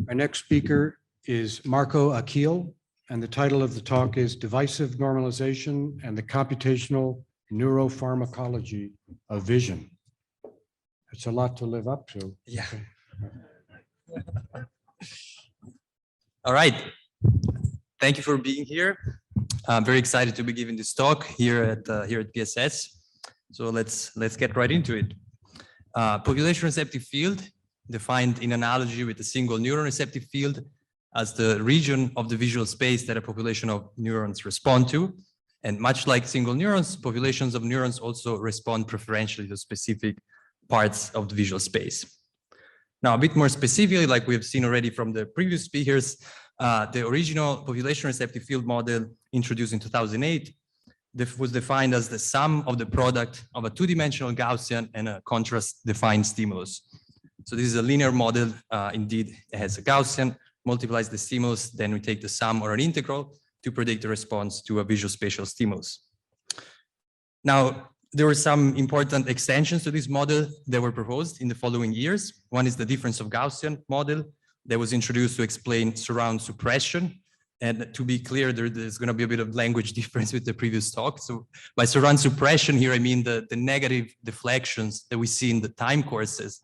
Our next speaker is Marco Aqil, and the title of the talk is Divisive Normalization and the Computational Neuropharmacology of Vision. It's a lot to live up to. Yeah. All right. Thank you for being here. I'm very excited to be giving this talk here at PSS. So let's get right into it. Population receptive field, defined in analogy with a single neuron receptive field as the region of the visual space that a population of neurons respond to. And much like single neurons, populations of neurons also respond preferentially to specific parts of the visual space. Now, a bit more specifically, like we've seen already from the previous speakers, the original population receptive field model introduced in 2008 was defined as the sum of the product of a two-dimensional Gaussian and a contrast-defined stimulus. So this is a linear model. Indeed, it has a Gaussian, multiplies the stimulus, then we take the sum or an integral to predict the response to a visual spatial stimulus. Now, there were some important extensions to this model that were proposed in the following years. One is the difference of Gaussian model that was introduced to explain surround suppression. And to be clear, there's going to be a bit of language difference with the previous talk. So by surround suppression here, I mean the negative deflections that we see in the time courses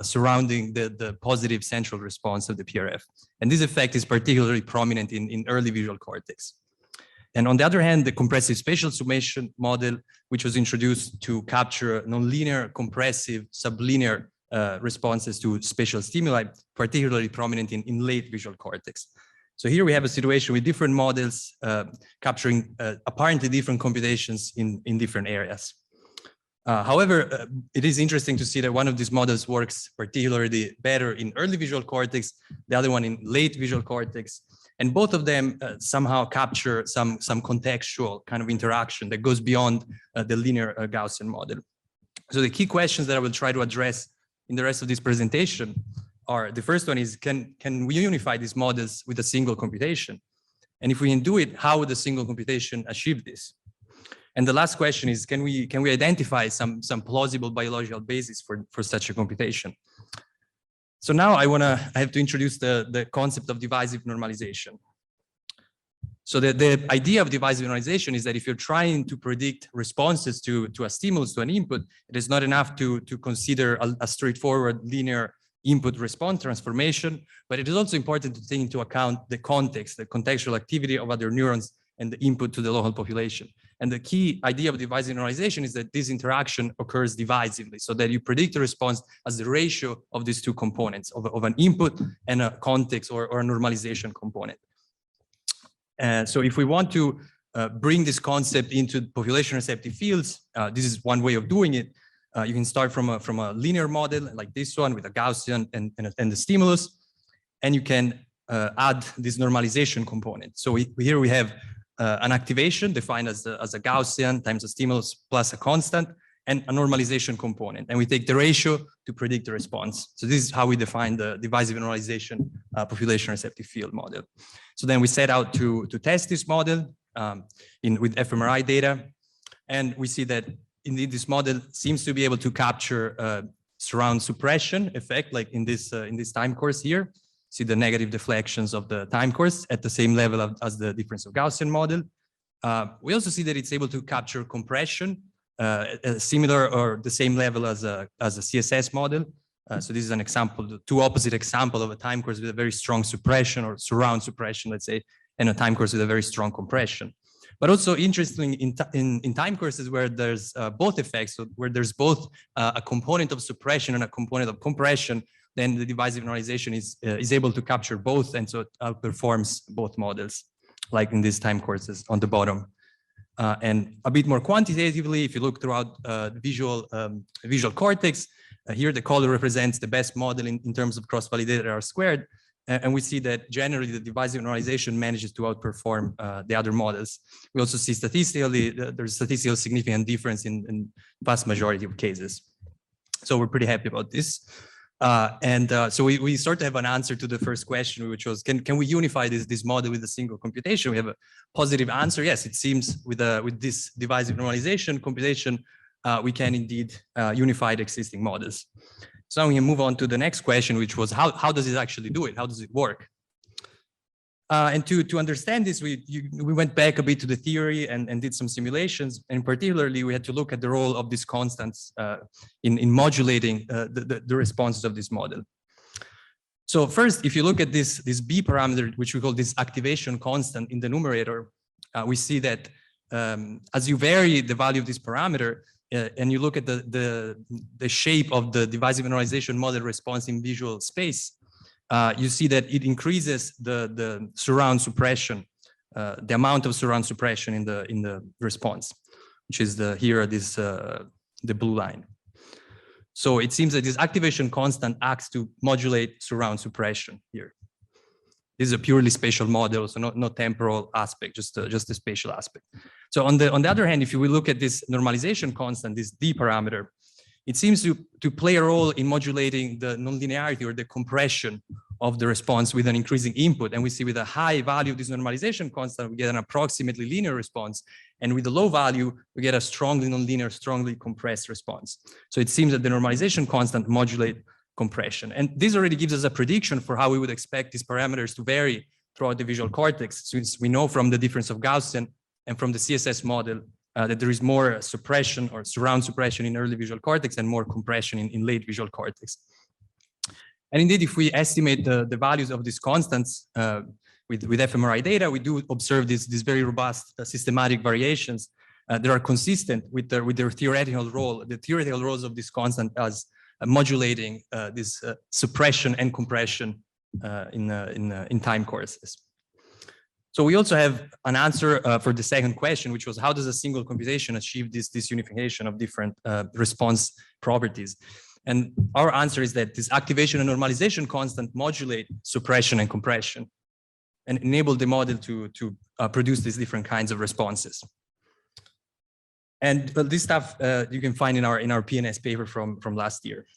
surrounding the positive central response of the PRF. And this effect is particularly prominent in early visual cortex. And on the other hand, the compressive spatial summation model, which was introduced to capture nonlinear, compressive, sublinear responses to spatial stimuli, particularly prominent in late visual cortex. So here we have a situation with different models capturing apparently different computations in different areas. However, it is interesting to see that one of these models works particularly better in early visual cortex, the other one in late visual cortex. And both of them somehow capture some contextual kind of interaction that goes beyond the linear Gaussian model. So the key questions that I will try to address in the rest of this presentation are, the first one is, can we unify these models with a single computation? And if we can do it, how would a single computation achieve this? And the last question is, can we identify some plausible biological basis for such a computation? So now I have to introduce the concept of divisive normalization. So the idea of divisive normalization is that if you're trying to predict responses to a stimulus, to an input, it is not enough to consider a straightforward linear input response transformation, but it is also important to take into account the context, the contextual activity of other neurons and the input to the local population. And the key idea of divisive normalization is that this interaction occurs divisively, so that you predict the response as the ratio of these two components, of an input and a context or a normalization component. So if we want to bring this concept into population receptive fields, this is one way of doing it. You can start from a linear model like this one with a Gaussian and the stimulus, and you can add this normalization component. So here we have an activation defined as a Gaussian times a stimulus plus a constant and a normalization component. And we take the ratio to predict the response. So this is how we define the divisive normalization population receptive field model. So then we set out to test this model with fMRI data. And we see that indeed this model seems to be able to capture surround suppression effect, like in this time course here. See the negative deflections of the time course at the same level as the difference of Gaussian model. We also see that it's able to capture compression, similar or the same level as a CSS model. So this is an example, the two opposite example of a time course with a very strong suppression or surround suppression, let's say, and a time course with a very strong compression. But also interestingly, in time courses where there's both effects, so where there's both a component of suppression and a component of compression, then the divisive normalization is able to capture both, and so it outperforms both models, like in these time courses on the bottom. And a bit more quantitatively, if you look throughout visual cortex, here the color represents the best model in terms of cross-validated R-squared. And we see that generally the divisive normalization manages to outperform the other models. We also see statistically, there's statistical significant difference in vast majority of cases. So we're pretty happy about this. So we start to have an answer to the first question, which was, can we unify this model with a single computation? We have a positive answer. Yes, it seems with this divisive normalization computation, we can indeed unify the existing models. So now we can move on to the next question, which was how does it actually do it? How does it work? And to understand this, we went back a bit to the theory and did some simulations. And particularly, we had to look at the role of these constants in modulating the responses of this model. So first, if you look at this B parameter, which we call this activation constant in the numerator, we see that as you vary the value of this parameter, and you look at the shape of the divisive normalization model response in visual space, you see that it increases the surround suppression, the amount of surround suppression in the response, which is the blue line. So it seems that this activation constant acts to modulate surround suppression here. This is a purely spatial model, so no temporal aspect, just a spatial aspect. So on the other hand, if you will look at this normalization constant, this D parameter, it seems to play a role in modulating the nonlinearity or the compression of the response with an increasing input. And we see with a high value of this normalization constant, we get an approximately linear response. And with the low value, we get a strongly nonlinear, strongly compressed response. So it seems that the normalization constant modulate compression. And this already gives us a prediction for how we would expect these parameters to vary throughout the visual cortex, since we know from the difference of Gaussian and from the CSS model that there is more suppression or surround suppression in early visual cortex and more compression in late visual cortex. And indeed, if we estimate the values of these constants with fMRI data, we do observe these very robust systematic variations that are consistent with their theoretical role, the theoretical roles of this constant as modulating this suppression and compression in time courses. So we also have an answer for the second question, which was how does a single computation achieve this unification of different response properties? And our answer is that this activation and normalization constant modulate suppression and compression and enable the model to produce these different kinds of responses. And this stuff you can find in our PNS paper from last year.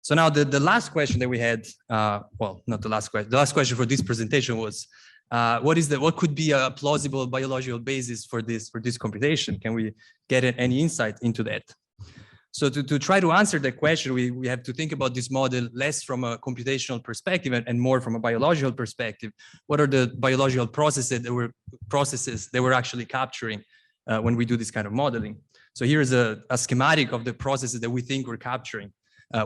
So now the last question that we had, well, not the last question. The last question for this presentation was, what could be a plausible biological basis for this computation? Can we get any insight into that? So to try to answer that question, we have to think about this model less from a computational perspective and more from a biological perspective. What are the biological processes that we're actually capturing when we do this kind of modeling? So here's a schematic of the processes that we think we're capturing.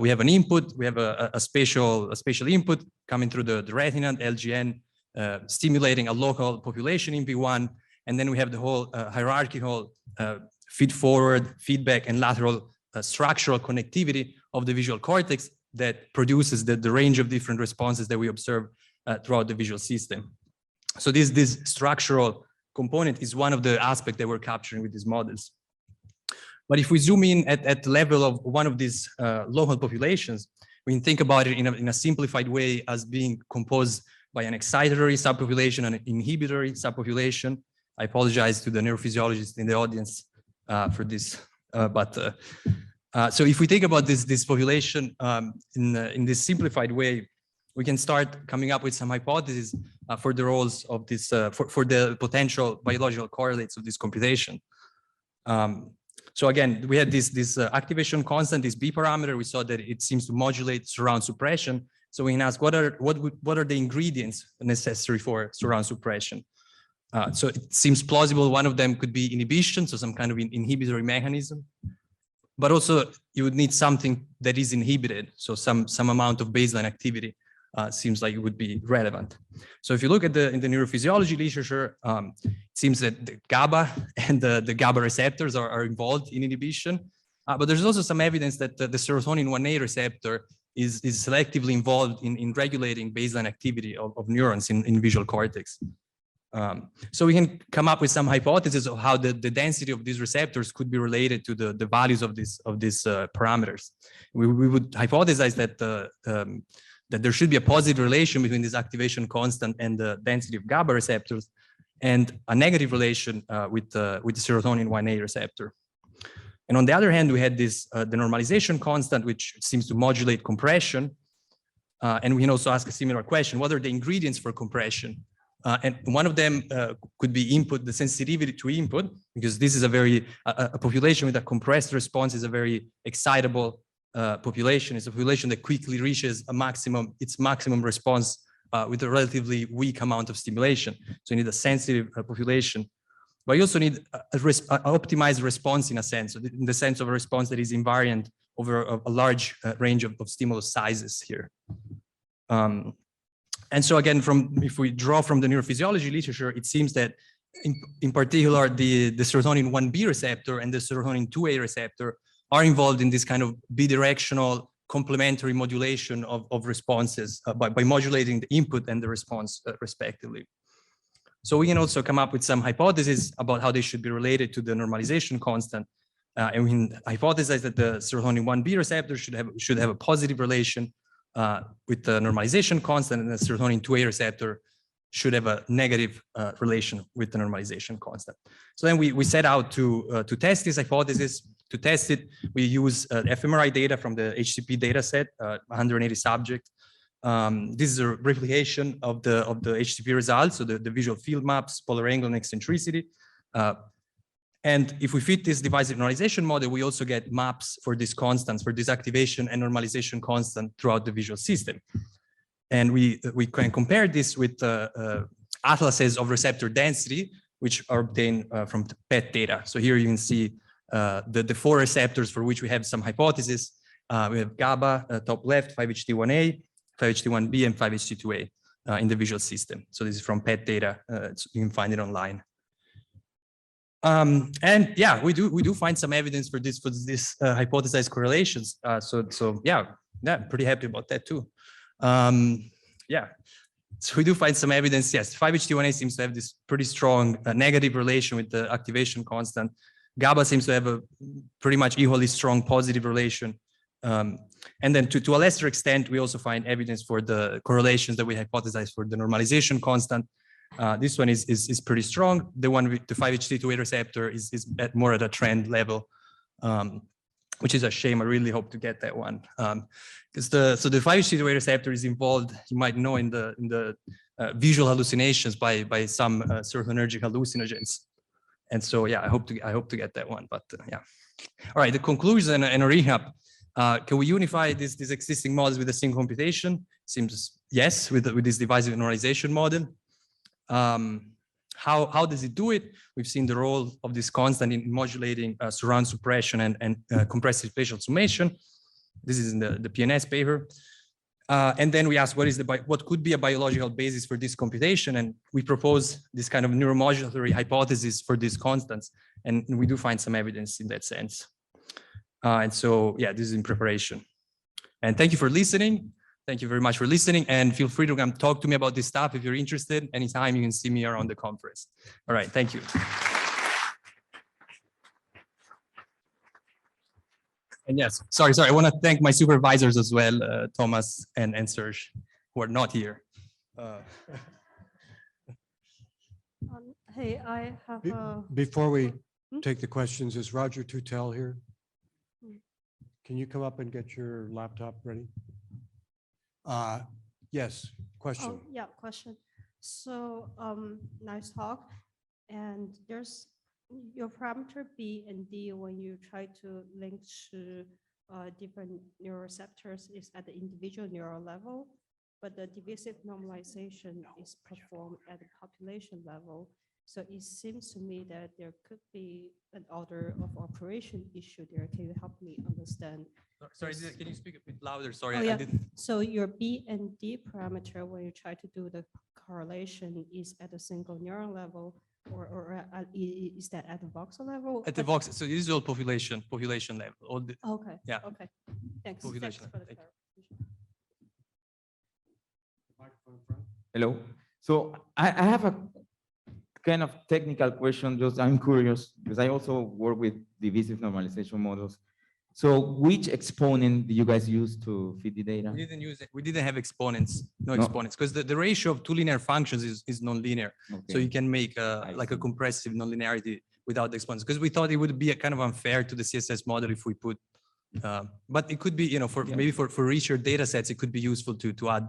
We have an input, we have a spatial input coming through the retina, LGN, stimulating a local population in V1, and then we have the whole hierarchical feed-forward, feedback, and lateral structural connectivity of the visual cortex that produces the range of different responses that we observe throughout the visual system. So this structural component is one of the aspects that we're capturing with these models. But if we zoom in at the level of one of these local populations, we can think about it in a simplified way as being composed by an excitatory subpopulation and an inhibitory subpopulation. I apologize to the neurophysiologists in the audience for this, so if we think about this population in this simplified way, we can start coming up with some hypotheses for the roles of this, for the potential biological correlates of this computation. So again, we had this activation constant, this B parameter. We saw that it seems to modulate surround suppression. So we can ask what are the ingredients necessary for surround suppression? So it seems plausible one of them could be inhibition, so some kind of inhibitory mechanism. But also you would need something that is inhibited, so some amount of baseline activity seems like it would be relevant. So if you look at in the neurophysiology literature, it seems that the GABA and the GABA receptors are involved in inhibition. But there's also some evidence that the serotonin 1A receptor is selectively involved in regulating baseline activity of neurons in visual cortex. So we can come up with some hypotheses of how the density of these receptors could be related to the values of these parameters. We would hypothesize that there should be a positive relation between this activation constant and the density of GABA receptors, and a negative relation with the serotonin 1A receptor. And on the other hand, we had the normalization constant, which seems to modulate compression. And we can also ask a similar question: what are the ingredients for compression? And one of them could be input, the sensitivity to input, because this is a population with a compressed response is a very excitable population is a population that quickly reaches its maximum response with a relatively weak amount of stimulation. So you need a sensitive population, but you also need an optimized response in a sense, in the sense of a response that is invariant over a large range of stimulus sizes here. And so again, if we draw from the neurophysiology literature, it seems that in particular, the serotonin 1B receptor and the serotonin 2A receptor are involved in this kind of bidirectional complementary modulation of responses by modulating the input and the response respectively. So we can also come up with some hypotheses about how they should be related to the normalization constant. And we can hypothesize that the serotonin 1B receptor should have a positive relation with the normalization constant, and the serotonin 2A receptor should have a negative relation with the normalization constant. So then we set out to test this hypothesis. To test it, we use fMRI data from the HCP data set, 180 subjects. This is a replication of the HCP results, so the visual field maps, polar angle, and eccentricity. And if we fit this divisive normalization model, we also get maps for these constants, for this activation and normalization constant throughout the visual system. And we can compare this with atlases of receptor density, which are obtained from PET data. So here you can see the 4 receptors for which we have some hypotheses. We have GABA, top left, 5-HT1A, 5-HT1B, and 5-HT2A in the visual system. So this is from PET data. You can find it online. And yeah, we do find some evidence for this hypothesized correlations. So yeah, pretty happy about that too. Yeah, so we do find some evidence. Yes, 5-HT1A seems to have this pretty strong negative relation with the activation constant. GABA seems to have a pretty much equally strong positive relation. And then to a lesser extent, we also find evidence for the correlations that we hypothesized for the normalization constant. This one is pretty strong. The one with the 5-HT2A receptor is more at a trend level, which is a shame. I really hope to get that one. Because the 5-HT2A receptor is involved, you might know, in the visual hallucinations by some serotonergic hallucinogens. And so, yeah, I hope to get that one. But yeah, all right. The conclusion and a recap. Can we unify these existing models with a single computation? Seems yes, with this divisive normalization model. How does it do it? We've seen the role of this constant in modulating surround suppression and compressive spatial summation. This is in the PNS paper. And then we asked what could be a biological basis for this computation, and we propose this kind of neuromodulatory hypothesis for these constants, and we do find some evidence in that sense. And so, yeah, this is in preparation. And thank you for listening. Thank you very much for listening, and feel free to come talk to me about this stuff if you're interested. Anytime you can see me around the conference. All right, thank you. And yes, sorry, I want to thank my supervisors as well, Thomas and Serge, who are not here. Hey, I have Before we take the questions, is Roger Tutel here? Can you come up and get your laptop ready? Yes, question. Oh, yeah, question. So, nice talk. And there's your parameter B and D when you try to link to different neuroreceptors is at the individual neural level, but the divisive normalization is performed at the population level. So it seems to me that there could be an order of operation issue there. Can you help me understand? Sorry, can you speak a bit louder? Sorry, Oh, yeah. I didn't. So your B and D parameter, when you try to do the correlation, is at a single neuron level, or is that at the voxel level? At the voxel, so this is all population level. All the, Okay. Yeah. Okay. Thanks. Population Thanks for the level. clarification. Hello. So I have a kind of technical question. Just I'm curious because I also work with divisive normalization models. So which exponent do you guys use to feed the data? We didn't use it. We didn't have exponents, no No. exponents, because the ratio of two linear functions is nonlinear. Okay. So you can make I like a see. compressive nonlinearity without the exponents, because we thought it would be a kind of unfair to the CSS model if we put. But it could be, you know, Yeah. maybe for richer data sets, it could be useful to add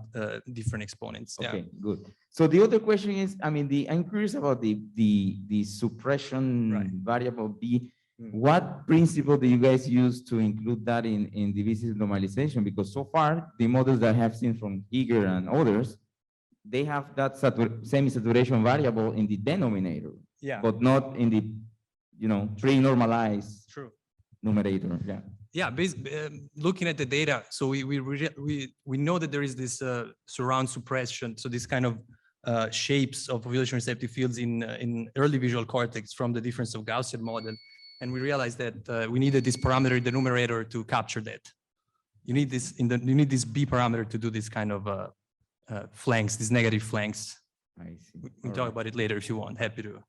different exponents. Okay, good. So the other question is, I mean, I'm curious about the suppression Right. variable B. What principle do you guys use to include that in divisive normalization? Because so far, the models that I have seen from Eager and others, they have that semi-saturation variable in the denominator, Yeah. but not in the, pre-normalized True. numerator. Yeah. Yeah, looking at the data, so we know that there is this surround suppression, so this kind of shapes of ovulation receptive fields in early visual cortex from the difference of Gaussian model, and we realized that we needed this parameter in the numerator to capture that. You need this you need this B parameter to do this kind of flanks, these negative flanks. I see. We can talk about it later if you want. Happy to.